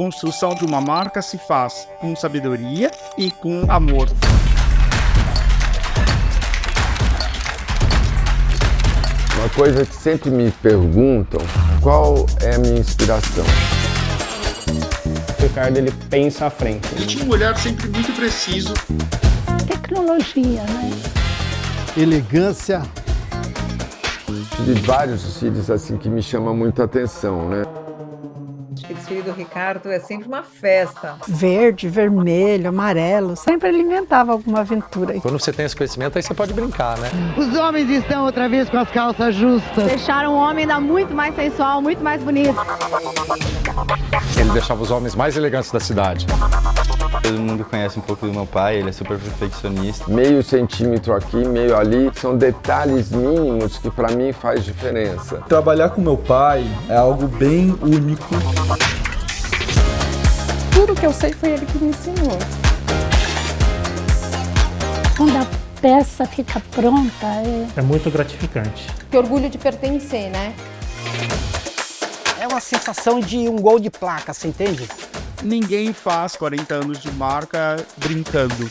construção de uma marca se faz com sabedoria e com amor. Uma coisa que sempre me perguntam, qual é a minha inspiração? O Ricardo, ele pensa à frente. Ele tinha um olhar sempre muito preciso. Tecnologia, né? Elegância. Tive vários desfiles assim que me chamam muita atenção, né? Acho que o desfile do Ricardo é sempre uma festa. Verde, vermelho, amarelo. Sempre ele inventava alguma aventura. Quando você tem esse conhecimento, aí você pode brincar, né? Os homens estão outra vez com as calças justas. Deixaram o homem ainda muito mais sensual, muito mais bonito. Ele deixava os homens mais elegantes da cidade. Todo mundo conhece um pouco do meu pai, ele é super perfeccionista. Meio centímetro aqui, meio ali, são detalhes mínimos que para mim faz diferença. Trabalhar com meu pai é algo bem único. Tudo que eu sei foi ele que me ensinou. Quando a peça fica pronta, É muito gratificante. Que orgulho de pertencer, né? É uma sensação de um gol de placa, você entende? Ninguém faz 40 anos de marca brincando.